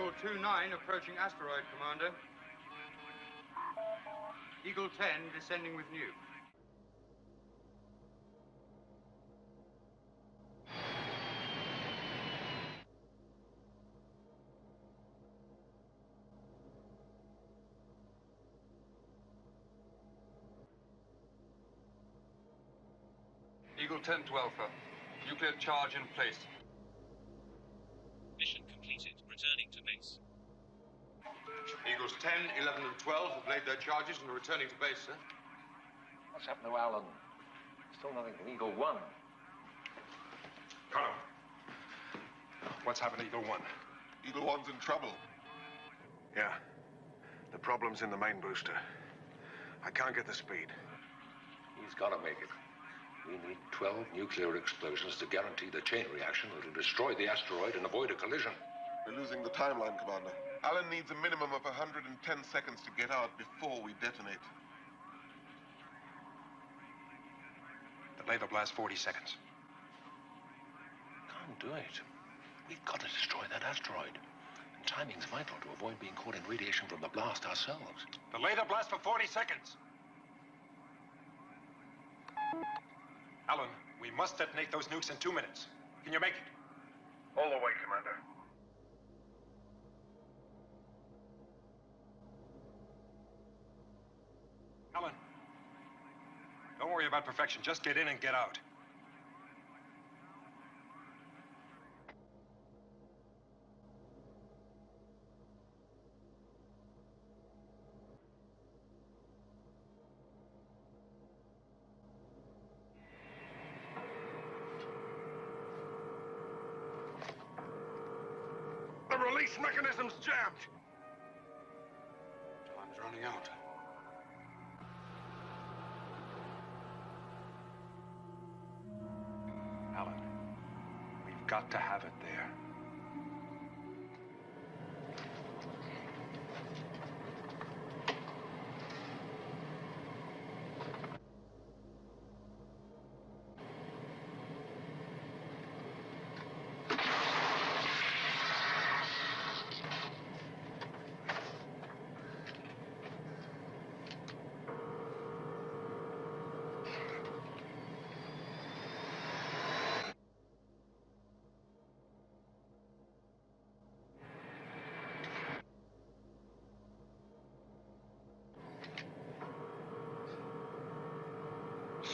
Eagle 29 approaching asteroid, Commander. Eagle 10 descending with nuke. Eagle 10 to Alpha. Nuclear charge in place. Mission completed. Returning to base. Eagles 10, 11, and 12 have laid their charges and are returning to base, sir. What's happened to Alan? Still nothing from Eagle 1. Colonel, what's happened to Eagle 1? Eagle 1's in trouble. Yeah. The problem's in the main booster. I can't get the speed. He's got to make it. We need 12 nuclear explosions to guarantee the chain reaction that'll destroy the asteroid and avoid a collision. We're losing the timeline, Commander. Alan needs a minimum of 110 seconds to get out before we detonate. Delay the blast 40 seconds. Can't do it. We've got to destroy that asteroid. And timing's vital to avoid being caught in radiation from the blast ourselves. Delay the blast for 40 seconds. Alan, we must detonate those nukes in 2 minutes. Can you make it? All the way, Commander. Alan, don't worry about perfection. Just get in and get out. The release mechanism's jammed. Time's running out. Alan, we've got to have it there.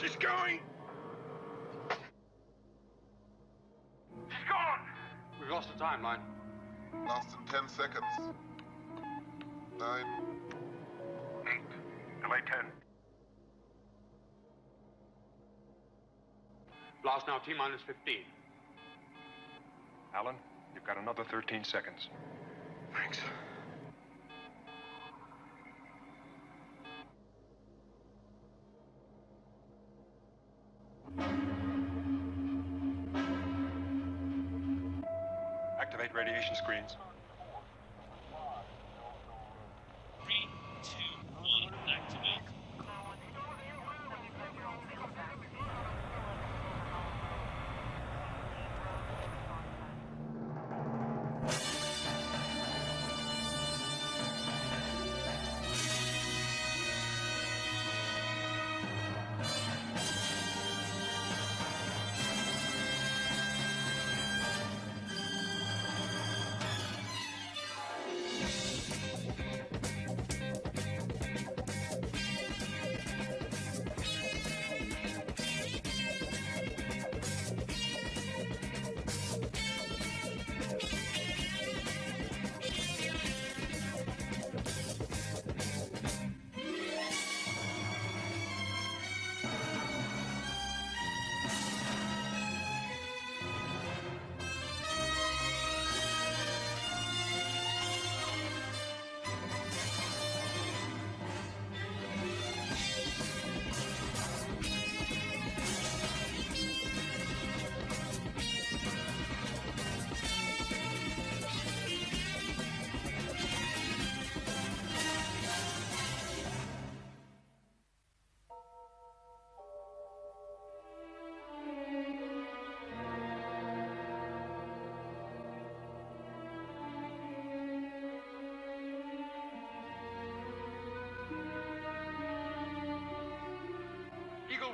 She's going! She's gone! We've lost the timeline. Lost in 10 seconds. 9. 8. Delay 10. Blast now T-minus 15. Alan, you've got another 13 seconds. Thanks. Activate radiation screens. 3, 2, 1. Activate.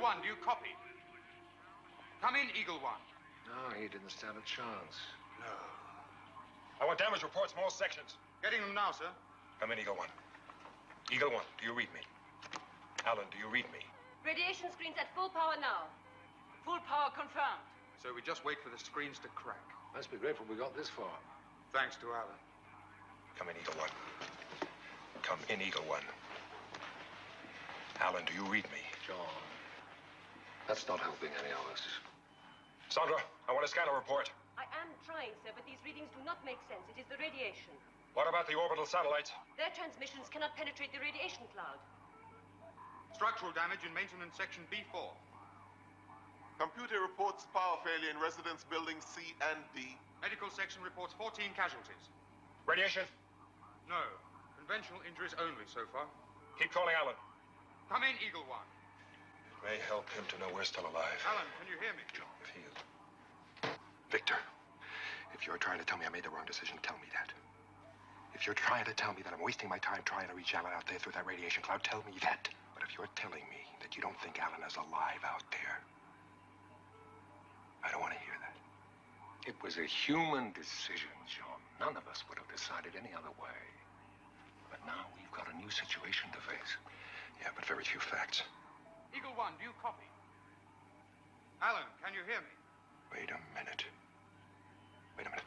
Eagle 1, do you copy? Come in, Eagle 1. No, he didn't stand a chance. No. I want damage reports from all sections. Getting them now, sir. Come in, Eagle 1. Eagle 1, do you read me? Alan, do you read me? Radiation screens at full power now. Full power confirmed. So we just wait for the screens to crack. Must be grateful we got this far. Thanks to Alan. Come in, Eagle 1. Come in, Eagle 1. Alan, do you read me? John, that's not helping any of us. Sandra, I want a scanner report. I am trying, sir, but these readings do not make sense. It is the radiation. What about the orbital satellites? Their transmissions cannot penetrate the radiation cloud. Structural damage in maintenance section B4. Computer reports power failure in residence buildings C and D. Medical section reports 14 casualties. Radiation? No. Conventional injuries only so far. Keep calling Alan. Come in, Eagle 1. It may help him to know we're still alive. Alan, can you hear me? If he is. Victor, if you're trying to tell me I made the wrong decision, tell me that. If you're trying to tell me that I'm wasting my time trying to reach Alan out there through that radiation cloud, tell me that. But if you're telling me that you don't think Alan is alive out there, I don't want to hear that. It was a human decision, John. None of us would have decided any other way. But now we've got a new situation to face. Yeah, but very few facts. Eagle 1, do you copy? Alan, can you hear me? Wait a minute. Wait a minute.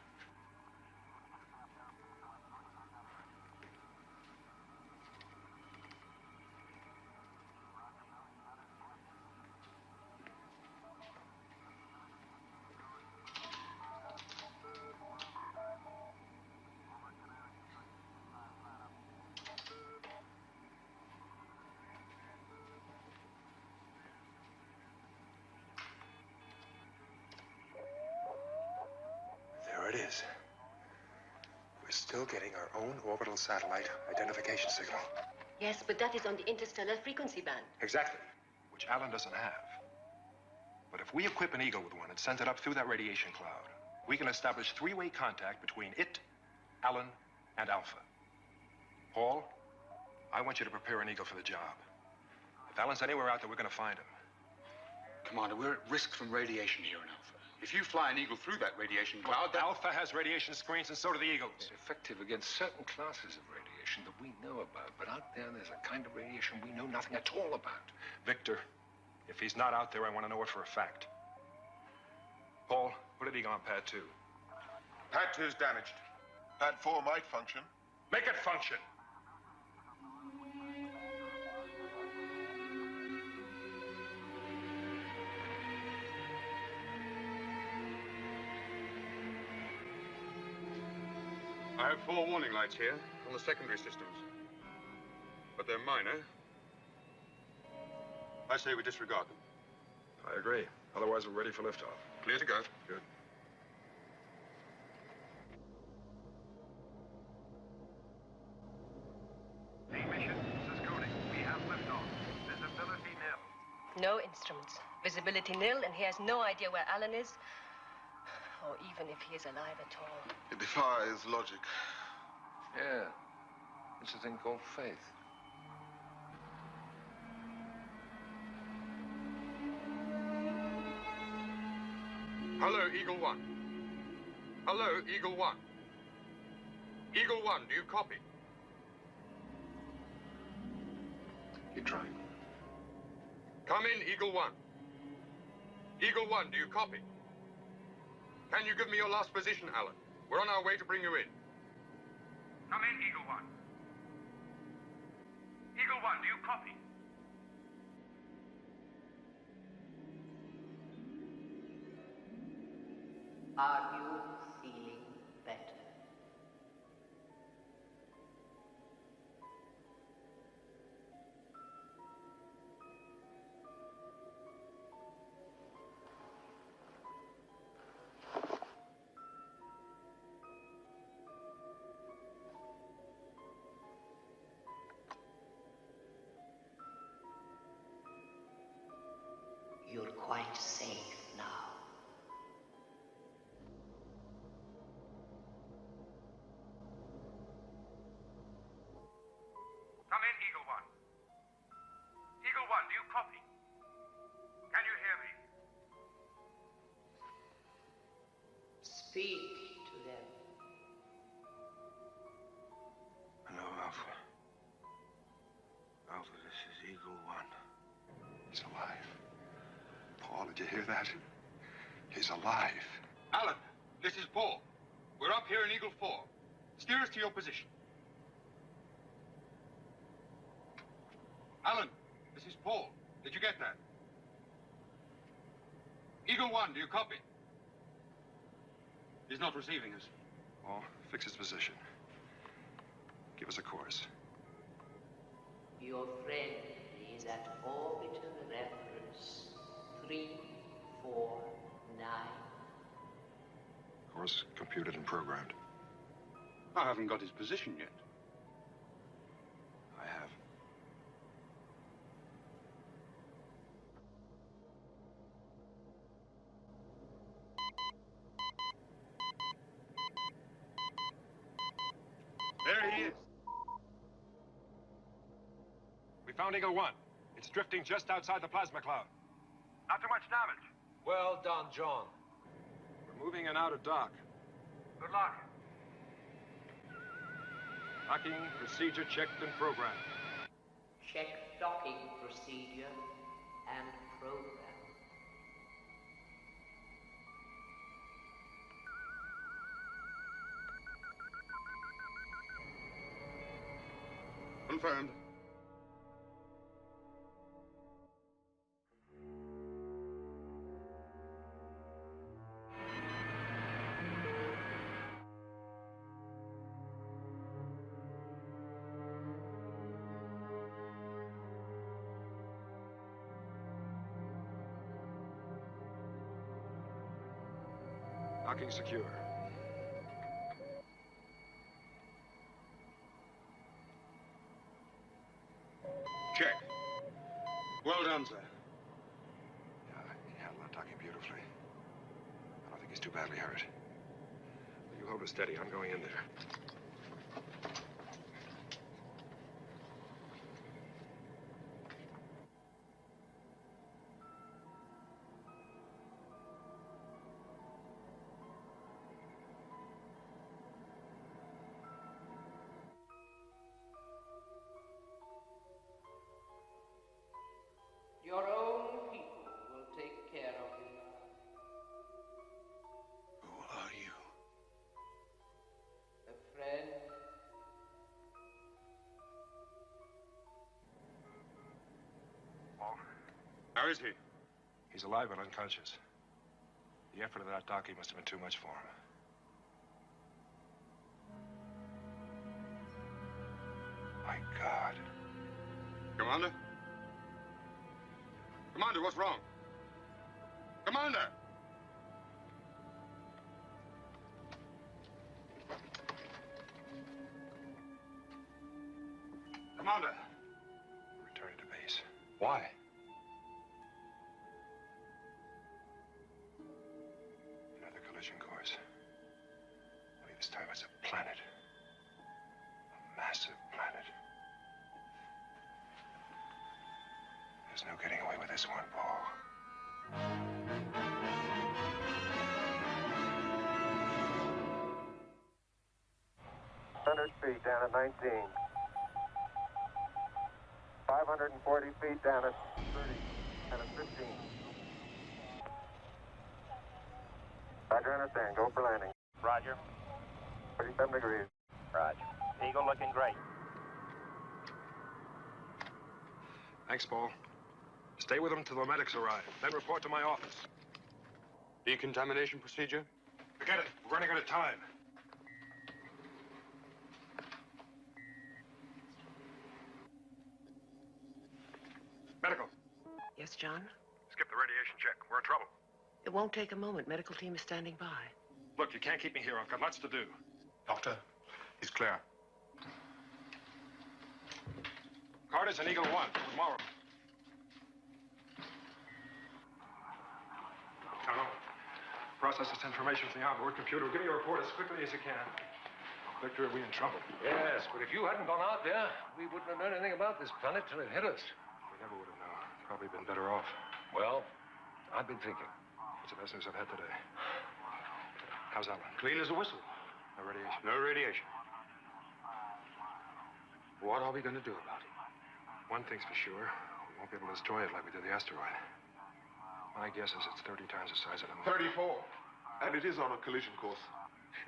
There it is. We're still getting our own orbital satellite identification signal. Yes, but that is on the interstellar frequency band. Exactly. Which Alan doesn't have. But if we equip an Eagle with one and send it up through that radiation cloud, we can establish three-way contact between it, Alan, and Alpha. Paul, I want you to prepare an Eagle for the job. If Alan's anywhere out there, we're going to find him. Commander, we're at risk from radiation here in Alpha. If you fly an Eagle through that radiation cloud, then... Alpha has radiation screens, and so do the Eagles. It's effective against certain classes of radiation that we know about. But out there's a kind of radiation we know nothing at all about. Victor, if he's not out there, I want to know it for a fact. Paul, put an Eagle on Pad 2. Pad 2 is damaged. Pad 4 might function. Make it function. I have 4 warning lights here on the secondary systems. But they're minor. I say we disregard them. I agree. Otherwise, we're ready for liftoff. Clear to go. Good. Mission, this is Cody. We have liftoff. Visibility nil. No instruments. Visibility nil, and he has no idea where Alan is, or even if he is alive at all. It defies logic. Yeah. It's a thing called faith. Hello, Eagle 1. Hello, Eagle 1. Eagle 1, do you copy? Keep trying. Come in, Eagle 1. Eagle 1, do you copy? Can you give me your last position, Alan? We're on our way to bring you in. Come in, Eagle 1. Eagle 1, do you copy? Are you feeling better? You're quite safe now. Come in, Eagle 1. Eagle 1, do you copy? Speak to them. Hello, Alpha. Alpha, this is Eagle One. He's alive. Paul, did you hear that? He's alive. Alan, this is Paul. We're up here in Eagle 4. Steer us to your position. Alan, this is Paul. Did you get that? Eagle 1, do you copy? He's not receiving us. Paul, fix his position. Give us a course. Your friend is at orbital reference 349. Course computed and programmed. I haven't got his position yet. I have. There he is. We found Eagle One. It's drifting just outside the plasma cloud. Not too much damage. Well done, John. We're moving in out of dock. Good luck. Docking procedure checked and programmed. Check docking procedure and program. Confirmed. Docking secure. Check. Well done, sir. Yeah, docking beautifully. I don't think he's too badly hurt. You hold it steady. I'm going in there. Your own people will take care of you. Who are you? A friend. How is he? He's alive but unconscious. The effort of that docking must have been too much for him. My God. Commander? Commander, what's wrong? Commander! Commander! Returning to base. Why? Another collision course. Only this time it's a planet. A massive planet. There's no getting away with this one, Paul. 100 feet down at 19. 540 feet down at 30 and at 15. Roger, understand. Go for landing. Roger. 37 degrees. Roger. Eagle looking great. Thanks, Paul. Stay with them till the medics arrive. Then report to my office. Decontamination procedure? Forget it. We're running out of time. Medical. Yes, John? Skip the radiation check. We're in trouble. It won't take a moment. Medical team is standing by. Look, you can't keep me here. I've got lots to do. Doctor, he's clear. Carter's and Eagle One. Tomorrow. Colonel, process this information from the onboard computer. Give me a report as quickly as you can. Victor, are we in trouble? Yes, but if you hadn't gone out there, we wouldn't have known anything about this planet till it hit us. We never would have known. Probably been better off. Well, I've been thinking. It's the best news I've had today. How's Alan? Clean as a whistle. No radiation. No radiation. What are we going to do about it? One thing's for sure. We won't be able to destroy it like we did the asteroid. My guess is it's 30 times the size of the moon. 34. And it is on a collision course.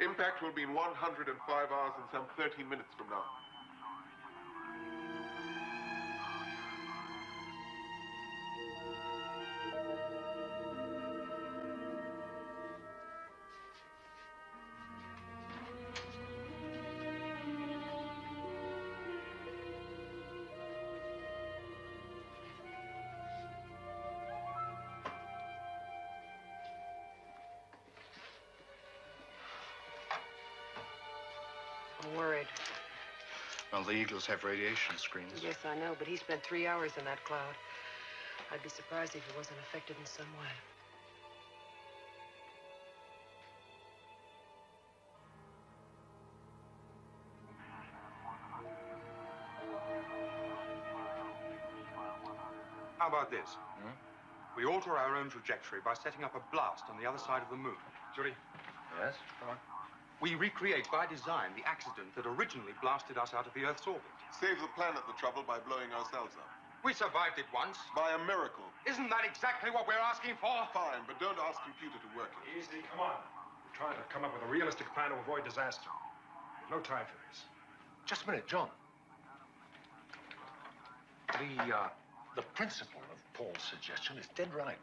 Impact will be in 105 hours and some 13 minutes from now. I'm worried. Well, the Eagles have radiation screens. Yes, I know, but he spent 3 hours in that cloud. I'd be surprised if he wasn't affected in some way. How about this? We alter our own trajectory by setting up a blast on the other side of the moon. Judy? Yes? Go on. We recreate by design the accident that originally blasted us out of the Earth's orbit. Save the planet the trouble by blowing ourselves up. We survived it once. By a miracle. Isn't that exactly what we're asking for? Fine, but don't ask computer to work it. Easy, come on. We're trying to come up with a realistic plan to avoid disaster. No time for this. Just a minute, John. The principle of Paul's suggestion is dead right.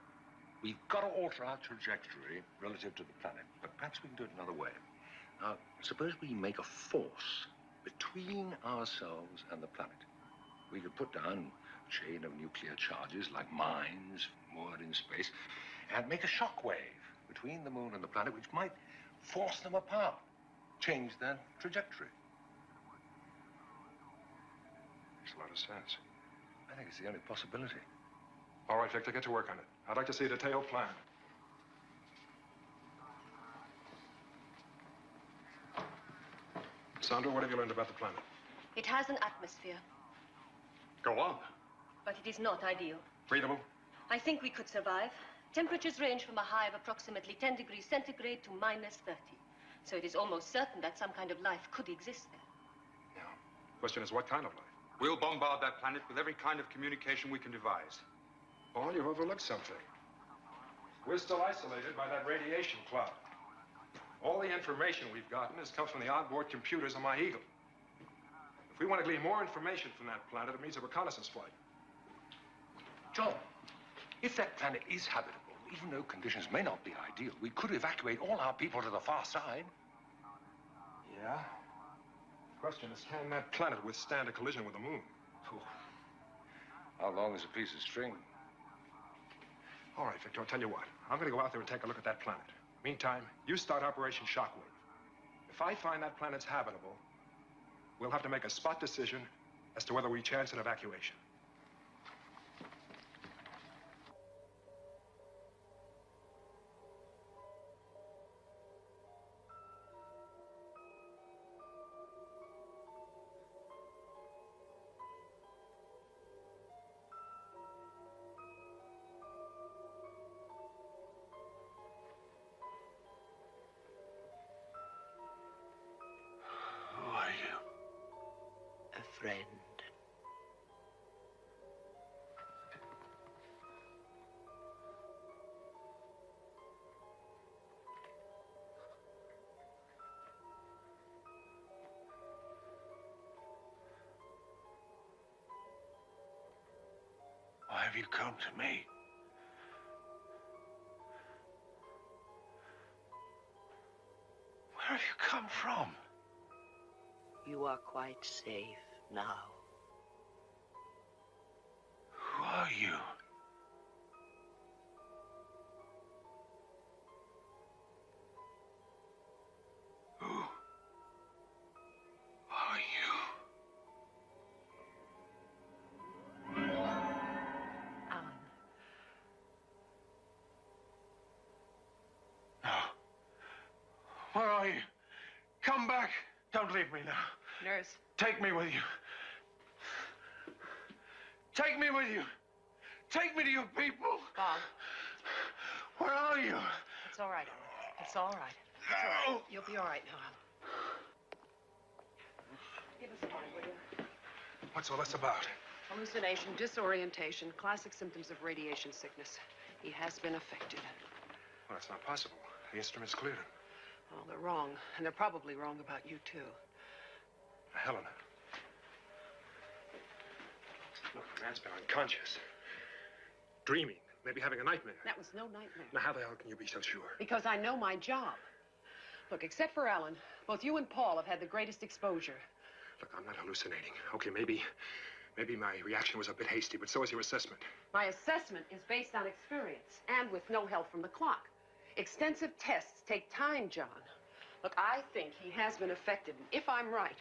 We've got to alter our trajectory relative to the planet, but perhaps we can do it another way. Now, suppose we make a force between ourselves and the planet. We could put down a chain of nuclear charges like mines moored in space and make a shock wave between the moon and the planet which might force them apart, change their trajectory. Makes a lot of sense. I think it's the only possibility. All right, Victor, get to work on it. I'd like to see a detailed plan. Sandra, what have you learned about the planet? It has an atmosphere, Go on. but it is not ideal. Breathable? I think we could survive. Temperatures range from a high of approximately 10 degrees centigrade to minus 30. So it is almost certain that some kind of life could exist there. Yeah. Question is, what kind of life? We'll bombard that planet with every kind of communication we can devise. Paul, you've overlooked something. We're still isolated by that radiation cloud. All the information we've gotten has come from the onboard computers on my Eagle. If we want to glean more information from that planet, it means a reconnaissance flight. John, if that planet is habitable, even though conditions may not be ideal, we could evacuate all our people to the far side. Yeah? The question is, can that planet withstand a collision with the moon? Oh. How long is a piece of string? All right, Victor, I'll tell you what. I'm going to go out there and take a look at that planet. Meantime, you start Operation Shockwave. If I find that planet's habitable, we'll have to make a spot decision as to whether we chance an evacuation. Friend. Why have you come to me? Where have you come from? You are quite safe now. Who are you? Who are you? Alan. No. Where are you? Come back. Don't leave me now. Nurse. Take me with you. Take me with you. Take me to your people. Bob. Where are you? It's all right, Alan. It's all right. It's all right. You'll be all right now, Alan. Give us a moment, will you? What's all this about? Hallucination, disorientation, classic symptoms of radiation sickness. He has been affected. Well, that's not possible. The instrument's cleared him. Oh, they're wrong. And they're probably wrong about you, too. Helen. Look, the man's been unconscious. Dreaming. Maybe having a nightmare. That was no nightmare. Now, how the hell can you be so sure? Because I know my job. Look, except for Alan, both you and Paul have had the greatest exposure. Look, I'm not hallucinating. Okay, maybe my reaction was a bit hasty, but so is your assessment. My assessment is based on experience and with no help from the clock. Extensive tests take time, John. Look, I think he has been affected, and if I'm right,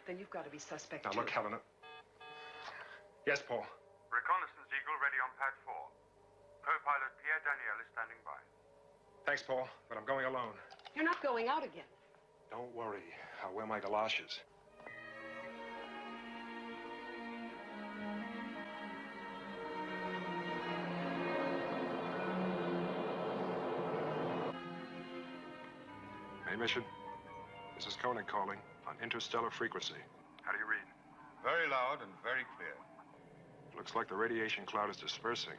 then you've got to be suspect, Now, too. look, Helena. Yes, Paul. Reconnaissance Eagle ready on pad 4. Co-pilot Pierre Daniel is standing by. Thanks, Paul, but I'm going alone. You're not going out again. Don't worry. I'll wear my galoshes. Main mission. This is Koenig calling on interstellar frequency. How do you read? Very loud and very clear. Looks like the radiation cloud is dispersing.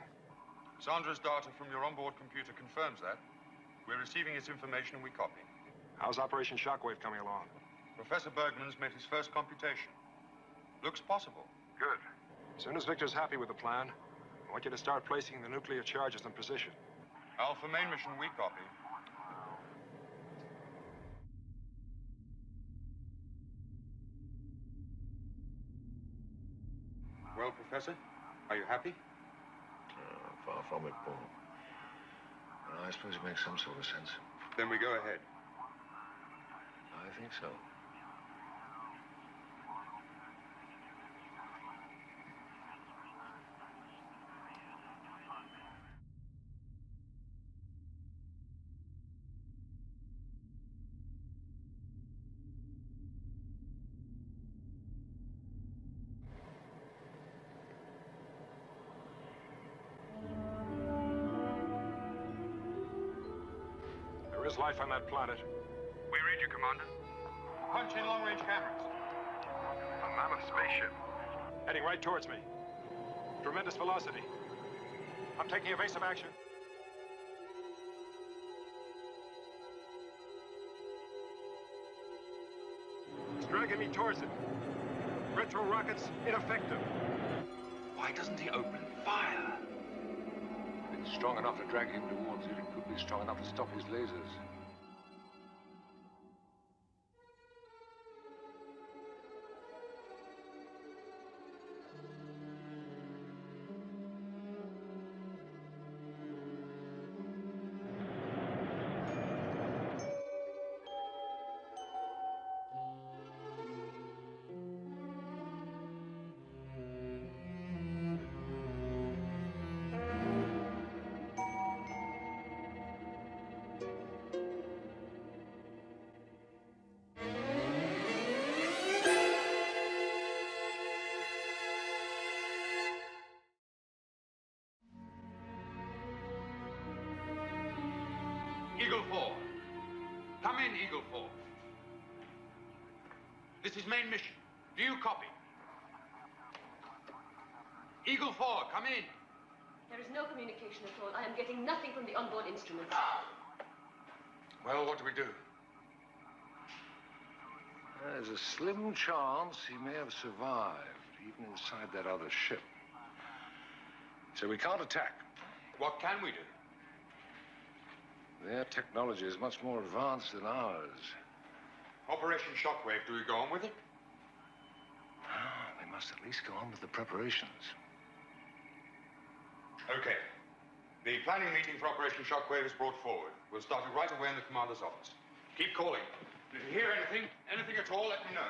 Sandra's data from your onboard computer confirms that. We're receiving its information and we copy. How's Operation Shockwave coming along? Professor Bergman's made his first computation. Looks possible. Good. As soon as Victor's happy with the plan, I want you to start placing the nuclear charges in position. Alpha main mission, we copy. Well, Professor, are you happy? Far from it, Paul. Well, I suppose it makes some sort of sense. Then we go ahead. I think so. There is life on that planet. We read you, Commander. Punch in long-range cameras. A mammoth spaceship. Heading right towards me. Tremendous velocity. I'm taking evasive action. It's dragging me towards it. Retro rockets ineffective. Why doesn't he open fire? If it's strong enough to drag him towards it, it could be strong enough to stop his lasers. Eagle 4. Come in, Eagle 4. This is main mission. Do you copy? Eagle 4, come in. There is no communication at all. I am getting nothing from the onboard instruments. Well, what do we do? There's a slim chance he may have survived, even inside that other ship. So we can't attack. What can we do? Their technology is much more advanced than ours. Operation Shockwave, do we go on with it? They must at least go on with the preparations. Okay. The planning meeting for Operation Shockwave is brought forward. We'll start it right away in the commander's office. Keep calling. If you hear anything at all, let me know.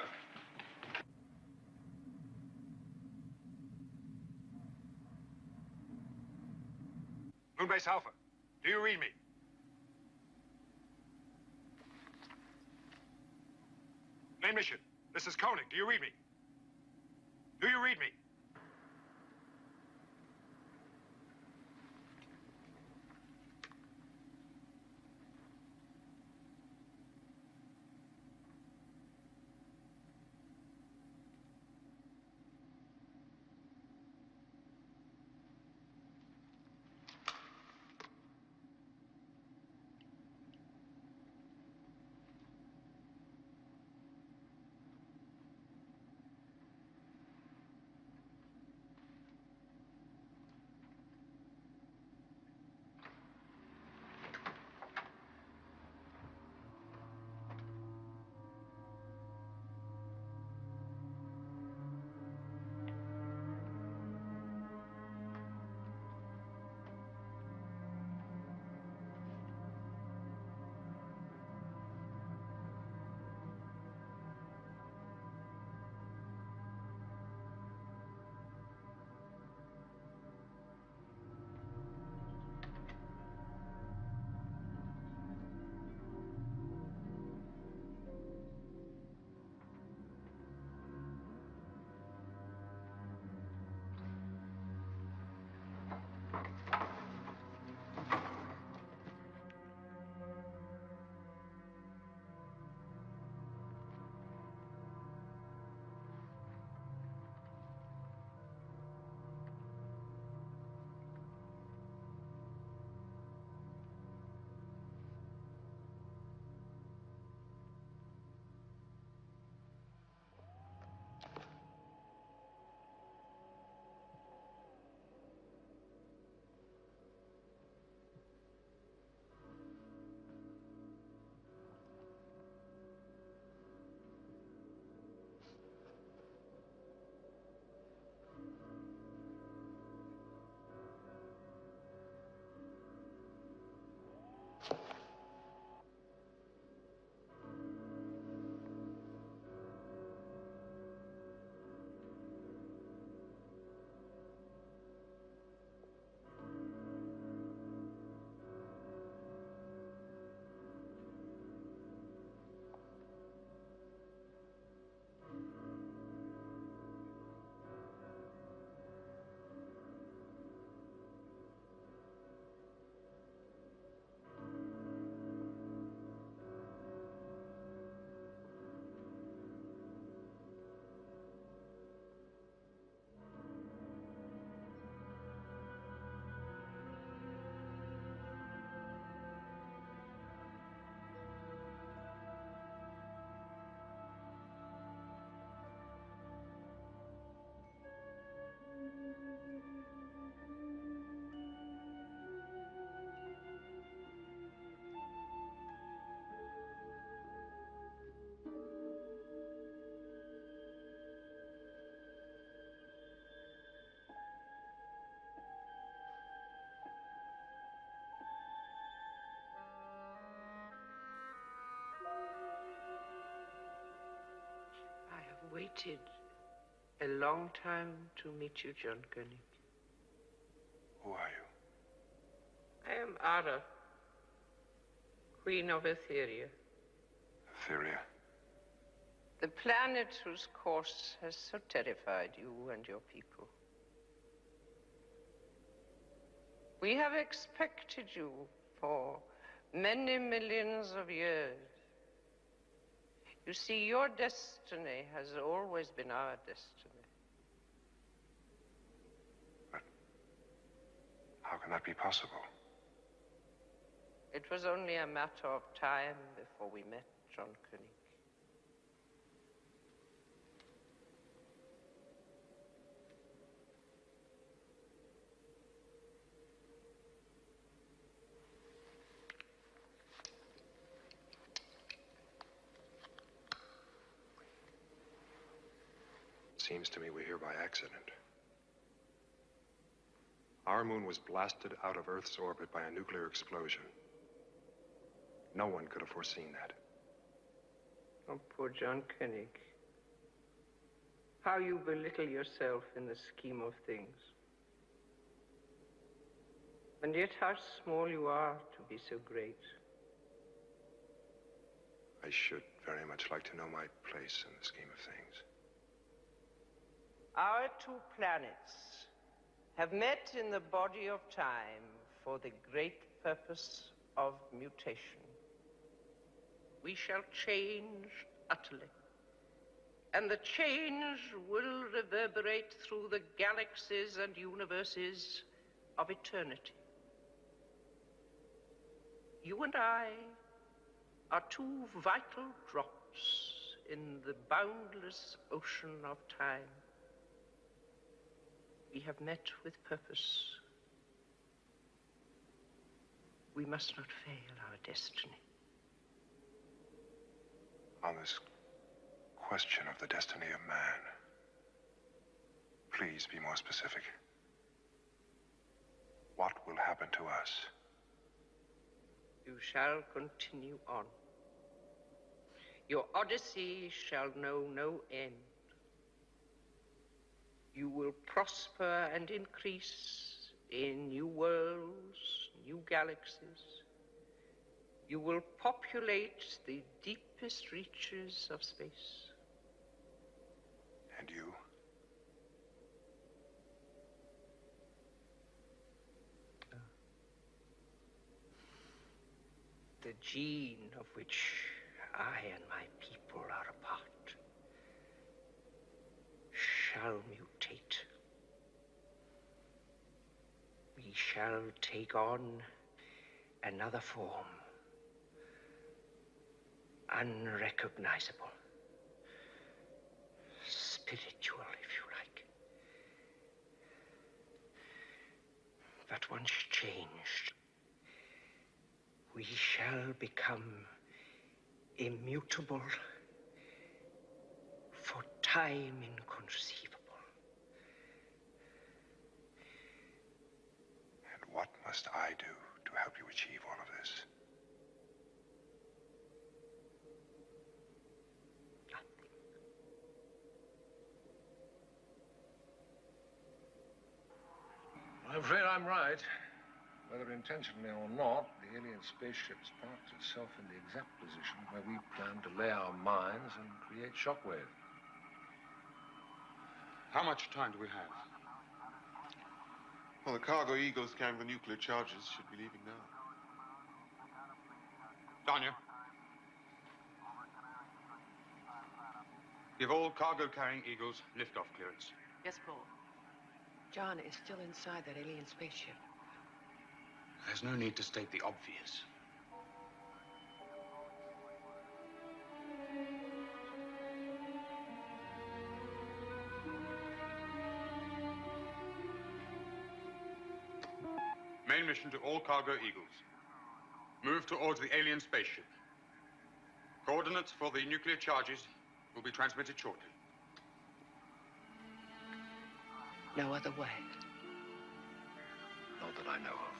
Moonbase Alpha, do you read me? Main mission, this is Koenig. Do you read me? Do you read me? waited a long time to meet you, John Koenig. Who are you? I am Ara, Queen of Etheria. Etheria. The planet whose course has so terrified you and your people. We have expected you for many millions of years. You see, your destiny has always been our destiny. But how can that be possible? It was only a matter of time before we met, John Koenig. Seems to me we're here by accident. Our moon was blasted out of Earth's orbit by a nuclear explosion. No one could have foreseen that. Oh, poor John Koenig. How you belittle yourself in the scheme of things. And yet how small you are to be so great. I should very much like to know my place in the scheme of things. Our two planets have met in the body of time for the great purpose of mutation. We shall change utterly, and the change will reverberate through the galaxies and universes of eternity. You and I are two vital drops in the boundless ocean of time. We have met with purpose. We must not fail our destiny. On this question of the destiny of man, please be more specific. What will happen to us? You shall continue on. Your odyssey shall know no end. You will prosper and increase in new worlds, new galaxies. You will populate the deepest reaches of space. And you? The gene of which I and my people are a part shall mutate. We shall take on another form, unrecognizable, spiritual, if you like. But once changed, we shall become immutable, for time inconceivable. And what must I do to help you achieve all of this? I'm afraid I'm right. Whether intentionally or not, the alien spaceship's parked itself in the exact position where we plan to lay our mines and create shockwave. How much time do we have? Well, the cargo Eagles carrying the nuclear charges should be leaving now. Tanya. Give all cargo-carrying Eagles liftoff clearance. Yes, Paul. John is still inside that alien spaceship. There's no need to state the obvious. Main mission to all cargo Eagles. Move towards the alien spaceship. Coordinates for the nuclear charges will be transmitted shortly. No other way. Not that I know of.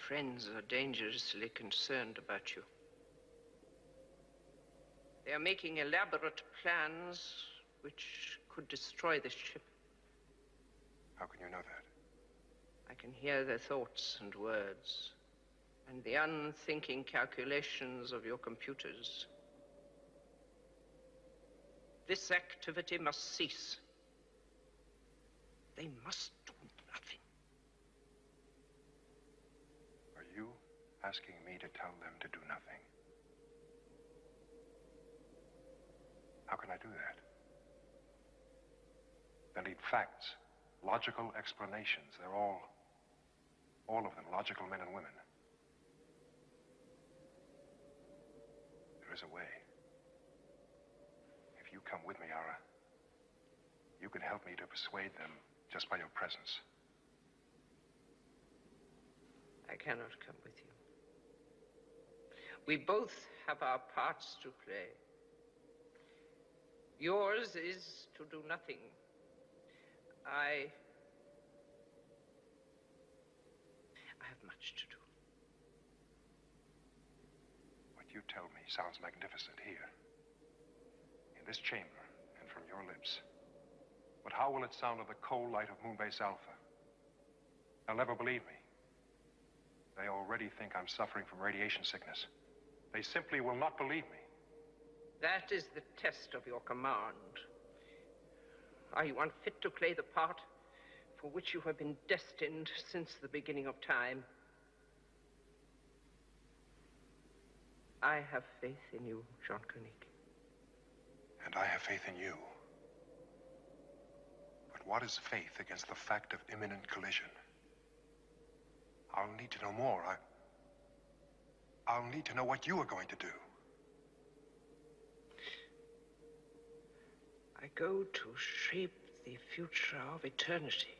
friends are dangerously concerned about you. They are making elaborate plans which could destroy this ship. How can you know that? I can hear their thoughts and words, and the unthinking calculations of your computers. This activity must cease. They must do nothing. Are you asking me to tell them to do nothing? How can I do that? They need facts, logical explanations. They're all of them, logical men and women. There is a way. If you come with me, Ara, you can help me to persuade them just by your presence. I cannot come with you. We both have our parts to play. Yours is to do nothing. I have much to do. What you tell me sounds magnificent here, in this chamber, and from your lips. But how will it sound in the cold light of Moonbase Alpha? They'll never believe me. They already think I'm suffering from radiation sickness. They simply will not believe me. That is the test of your command. Are you unfit to play the part for which you have been destined since the beginning of time? I have faith in you, Jean-Koenig. And I have faith in you. But what is faith against the fact of imminent collision? I'll need to know more. I'll need to know what you are going to do. I go to shape the future of eternity.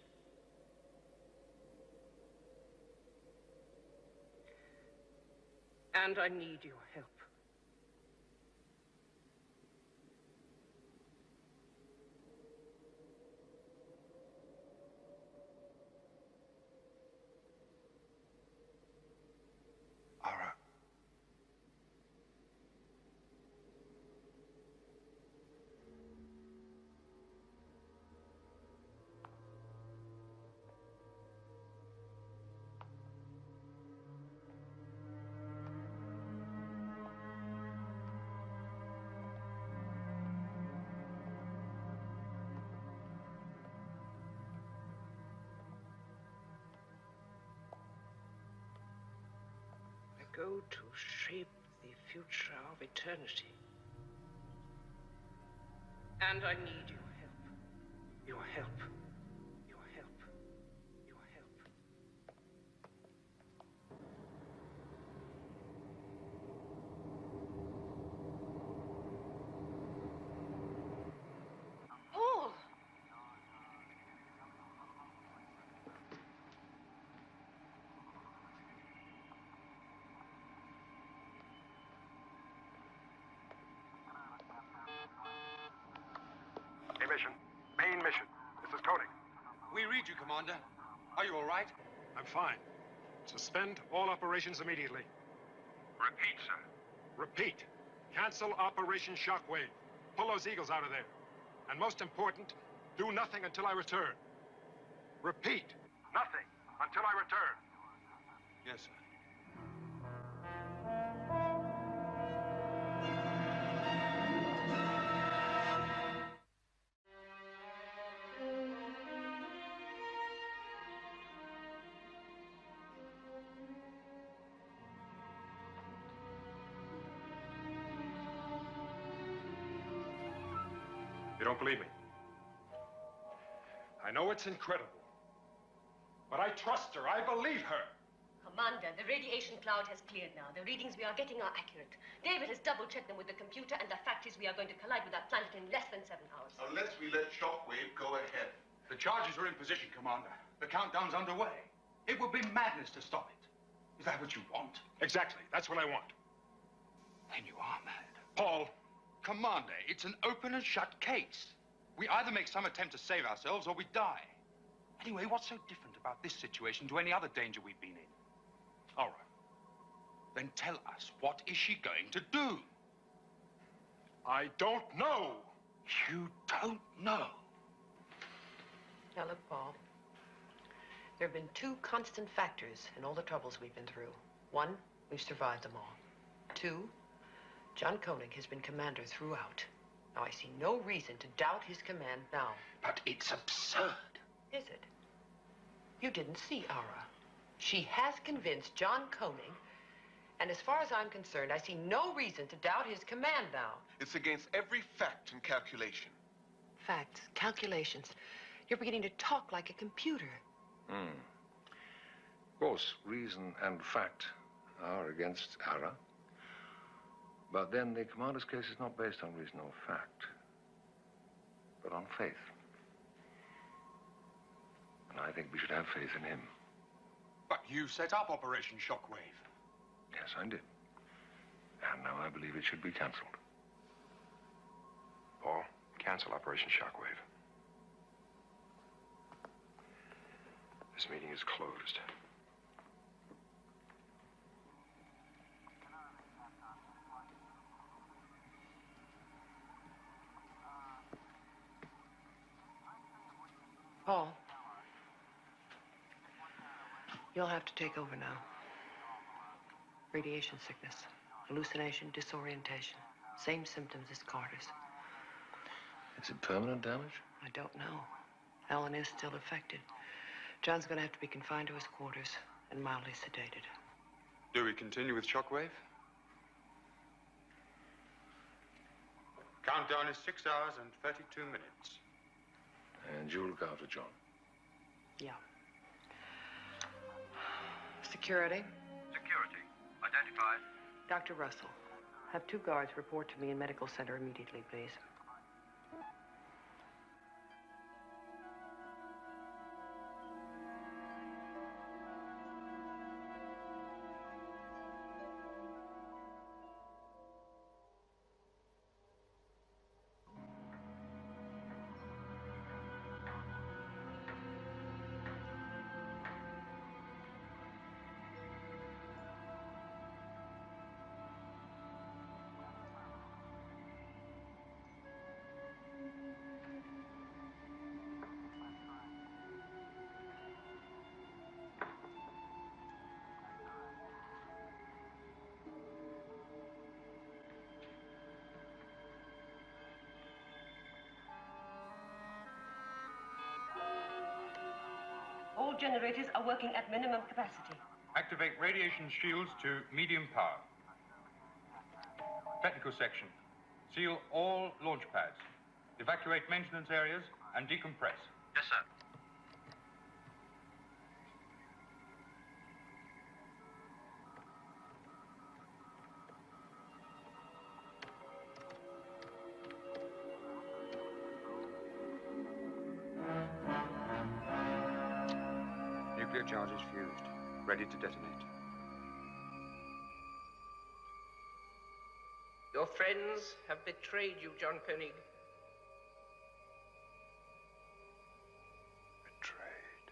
And I need your help. Ara. Go to shape the future of eternity. And I need your help. Your help. Your help. Your help. Paul! Main mission. This is Koenig. We read you, Commander. Are you all right? I'm fine. Suspend all operations immediately. Repeat, sir. Repeat. Cancel Operation Shockwave. Pull those eagles out of there. And most important, do nothing until I return. Repeat. Nothing until I return. Yes, sir. You don't believe me? I know it's incredible, but I trust her. I believe her. Commander, the radiation cloud has cleared now. The readings we are getting are accurate. David has double-checked them with the computer, and the fact is we are going to collide with our planet in less than 7 hours. Unless we let Shockwave go ahead. The charges are in position, Commander. The countdown's underway. It would be madness to stop it. Is that what you want? Exactly. That's what I want. Then you are mad. Paul, Commander, it's an open and shut case. We either make some attempt to save ourselves or we die. Anyway, what's so different about this situation to any other danger we've been in? Then tell us, what is she going to do? I don't know. You don't know? Now, look, Paul. There have been two constant factors in all the troubles we've been through. One, we've survived them all. Two, John Koenig has been commander throughout. Now, I see no reason to doubt his command now. But it's absurd. Is it? You didn't see Ara. She has convinced John Koenig, and as far as I'm concerned, I see no reason to doubt his command now. It's against every fact and calculation. Facts, calculations. You're beginning to talk like a computer. Of course, reason and fact are against Ara. But then the commander's case is not based on reason or fact, but on faith. And I think we should have faith in him. But you set up Operation Shockwave. Yes, I did. And now I believe it should be cancelled. Paul, cancel Operation Shockwave. This meeting is closed. Paul, you'll have to take over now. Radiation sickness, hallucination, disorientation. Same symptoms as Carter's. Is it permanent damage? I don't know. Alan is still affected. John's going to have to be confined to his quarters and mildly sedated. Do we continue with Shockwave? Countdown is 6 hours and 32 minutes. And you'll look after John. Yeah. Security? Security. Identified. Dr. Russell. Have 2 guards report to me in medical center immediately, please. All generators are working at minimum capacity. Activate radiation shields to medium power. Technical section. Seal all launch pads. Evacuate maintenance areas and decompress. Yes, sir. Nuclear charges fused. Ready to detonate. Your friends have betrayed you, John Koenig. Betrayed.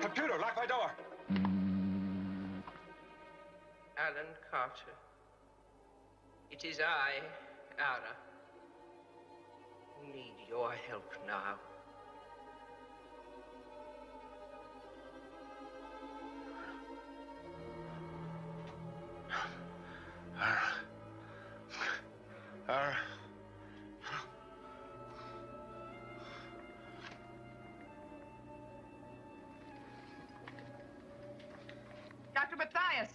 Computer, lock my door. Alan Carter. It is I, Ara, who need your help now. Dr. Matthias.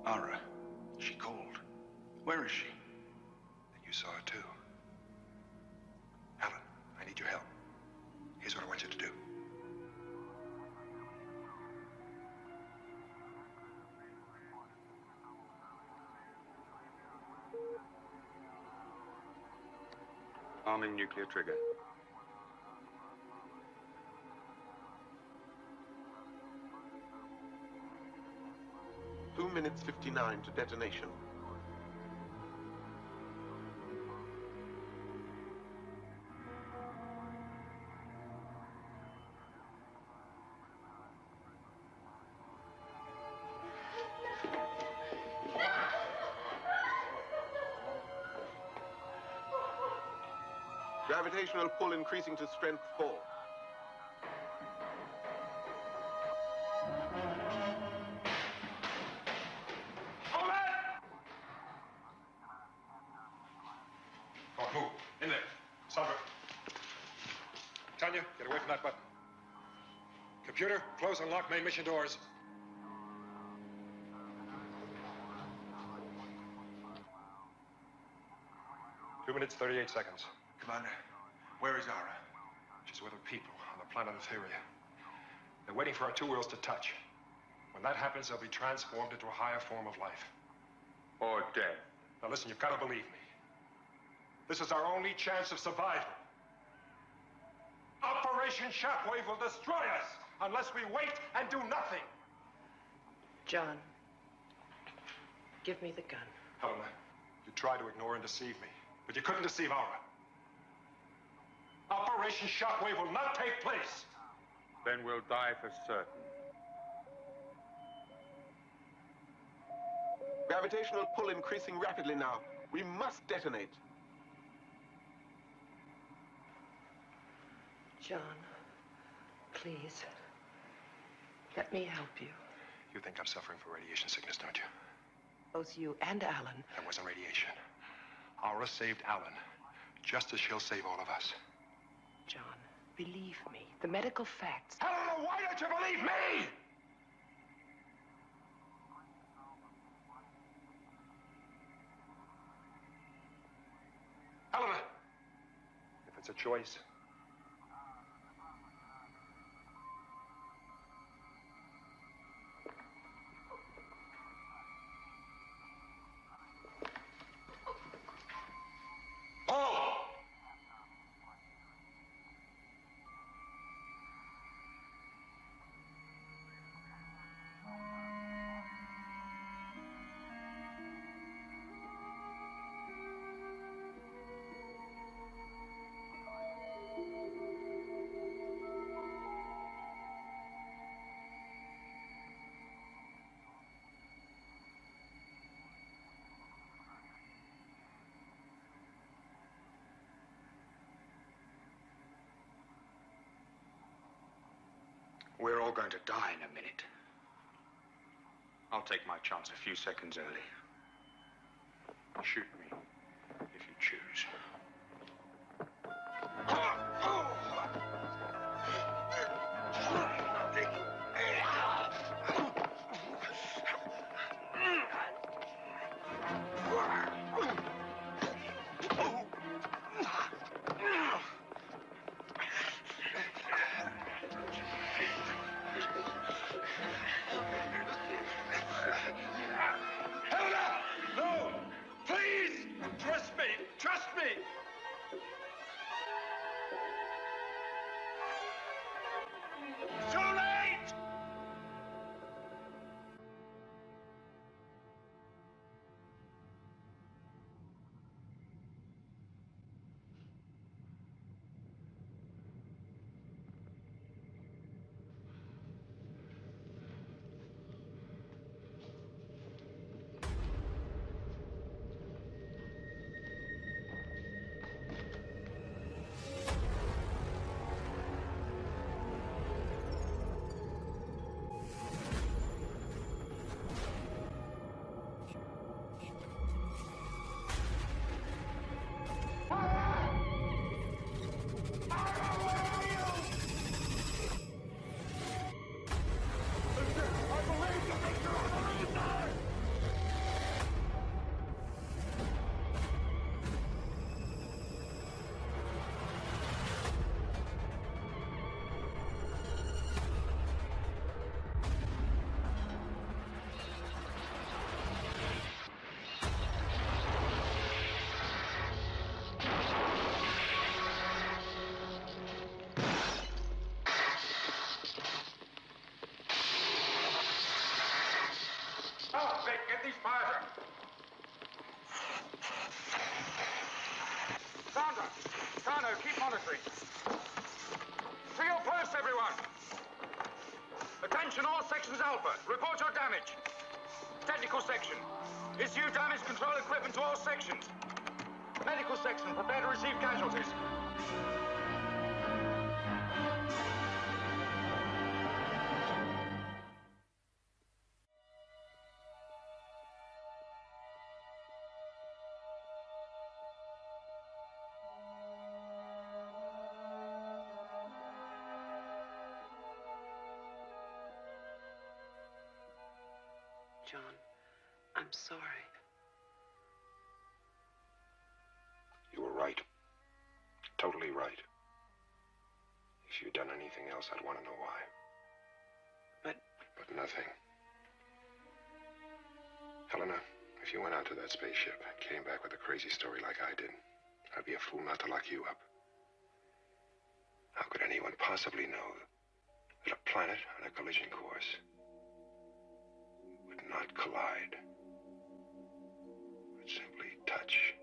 Ara, she called. Where is she? And you saw her too. Alan, I need your help. Here's what I want you to do. Arming nuclear trigger. Two minutes 59 to detonation. Gravitational pull increasing to strength 4. Come on, move. In there. Sandra. Tanya, get away from that button. Computer, close and lock main mission doors. Two minutes, 38 seconds. Commander, where is Ara? She's with her people on the planet Etheria. They're waiting for our two worlds to touch. When that happens, they'll be transformed into a higher form of life. Or death. Now listen, you've got to believe me. This is our only chance of survival. Operation Shockwave will destroy us unless we wait and do nothing. John, give me the gun. Helena, you tried to ignore and deceive me, but you couldn't deceive Aura. Operation Shockwave will not take place. Then we'll die for certain. Gravitational pull increasing rapidly now. We must detonate. John, please, let me help you. You think I'm suffering from radiation sickness, don't you? Both you and Alan. That wasn't radiation. Aura saved Alan, just as she'll save all of us. John, believe me, the medical facts... Helena, why don't you believe me? Helena, if it's a choice... We're all going to die in a minute. I'll take my chance a few seconds early. Shoot me, if you choose. Helena! No! Please! Trust me! Trust me! Meccano, keep monitoring. To your posts, everyone. Attention, all sections Alpha. Report your damage. Technical section. Issue damage control equipment to all sections. Medical section, prepare to receive casualties. John, I'm sorry. You were right. Totally right. If you'd done anything else, I'd want to know why. But nothing. Helena, if you went out to that spaceship and came back with a crazy story like I did, I'd be a fool not to lock you up. How could anyone possibly know that a planet on a collision course would not collide, would simply touch?